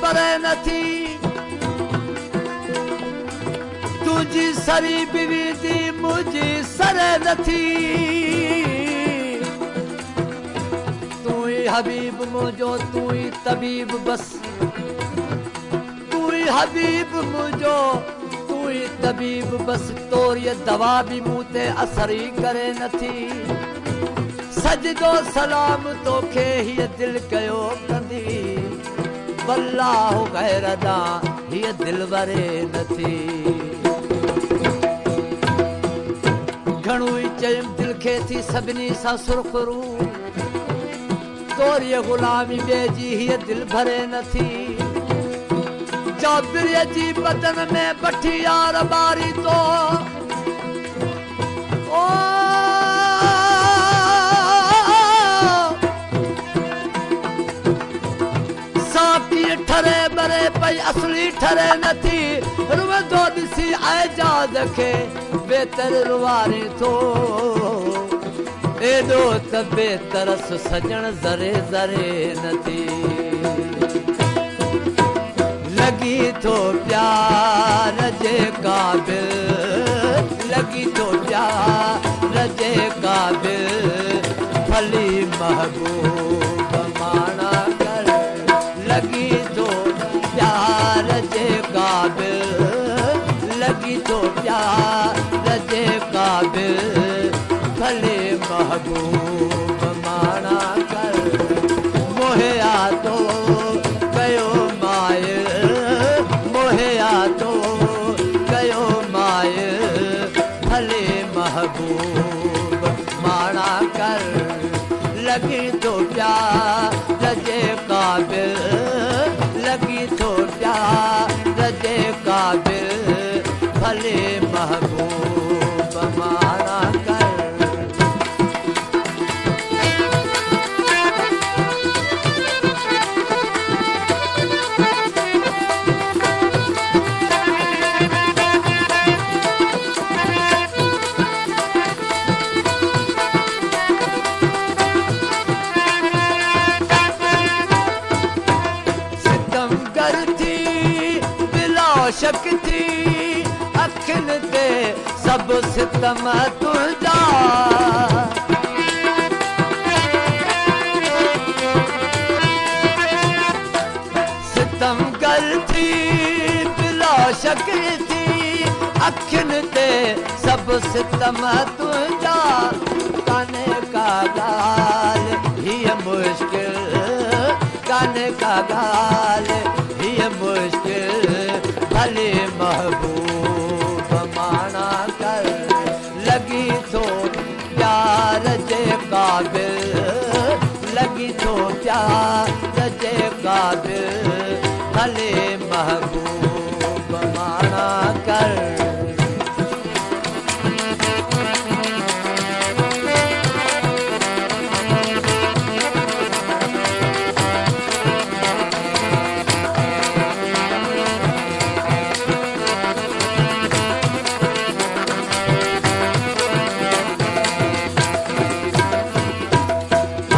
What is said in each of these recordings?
परे नथी तुझी सरी बीवी दी मुझी सरे नथी तू ही हबीब मुझो तू ही तबीब बस तू ही हबीब मुझो तू ही तबीब बस तोर ये दवा भी मुते असर ही करे नथी सजदो सलाम तोखे ही दिल कयो कंदी वल्लाहु गैरदा ही दिल वरे नथी घणो ही चयम दिल खे थी सभिनी सां सुरखरू तोर ये गुलामी बेजी ही दिल भरे नथी जाबिर जी बदन में बठी यार बारी तो ओ साकी ठरे बरे पई असली ठरे नथी रुवंदो ॾिसी आजाद खे बेतर रुवारी थो एॾो त बेतरस सजण ज़रे ज़रे नथी लगी तो प्यार जे काबिल लगी तो प्यार जे काबिल भली महबूब माना कर लगी तो प्यार जे काबिल लगी तो प्यार जे काबिल भले महबूब माना कर मोहया तो कयो मायल मोहया तो कयो मायल भले महबूब माना कर लगी तो प्यार जे काबिल लगी तो प्यार जे काबिल भले महबूब माना कर शक थी अखिन ते सब सितम तुझा सितम कर थी बिला शक थी अखिन ते सब सितम तुझा काने का गाल ही मुश्किल काने का गाल ही मुश्किल भले महबूब माना कर लगी तो प्यार जे काबिल लगी तो प्यार जे काबिल भले महबूब माना कर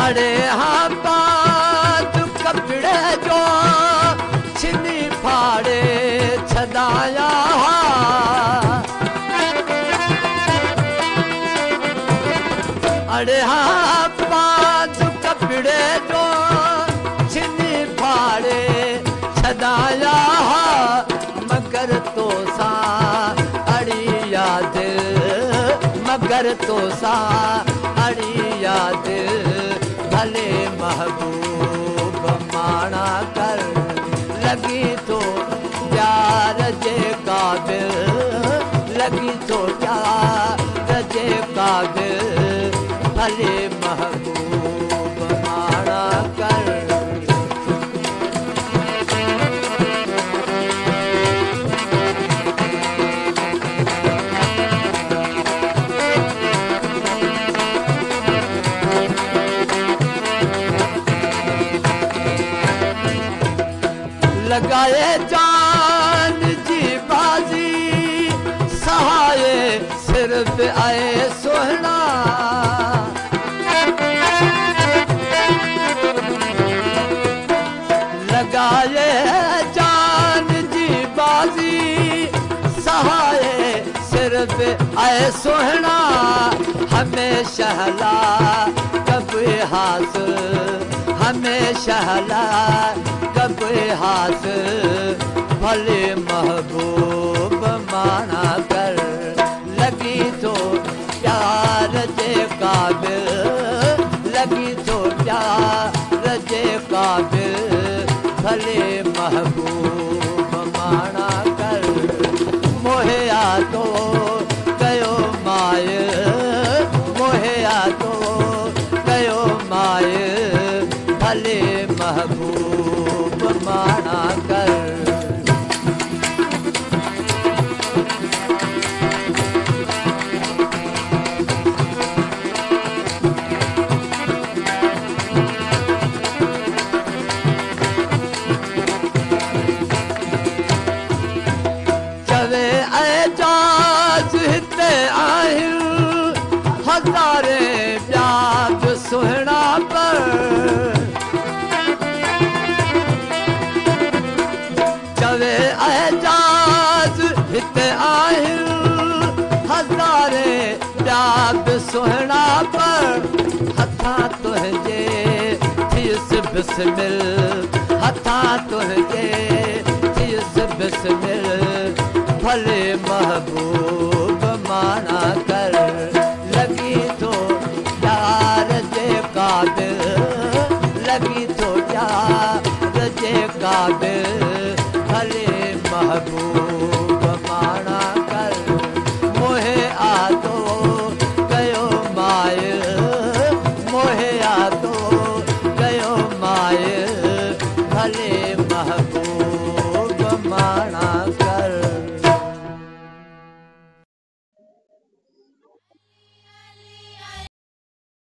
अरे हाँ बात कपड़े जो छिनी फाड़े छदाया अरे हाँ बात कपड़े जो छिनी फाड़े छदाया मगर तो सा अड़ी याद मगर तो सा अड़ी याद भले महबूब माना कर लगी तो प्यार जे काबिल लगी तो प्यार जे काबिल भले महबूब माना कर लगाए जान जी बाजी सहाये सिर्फ आए सोहना लगाए आए सोहना हमेशा हला कभी हास हमेशा हला कभी हास भले महबूब माना कर लगी तो प्यार जे काबिल लगी तो प्यार जे काबिल भले महबूब माना कर मोहिया तो कयो माय मोहिया तो कयो माय भले महबूब माना कर हज़ारे प्याज सुहिणा पर चवे एजाज हिते आहिनि हज़ारे प्याज सुहिणा पर हथा तुंहिंजे थियस बिस्मिल हथा तुंहिंजे थियस बिस्मिल भले महबूब माना कर लगी तो प्यार जे काबिल लगी तो प्यार जे काबिल भले महबूब माना कर मोहे आदो कयो माय मोहे आदो कयो माय भले महबूब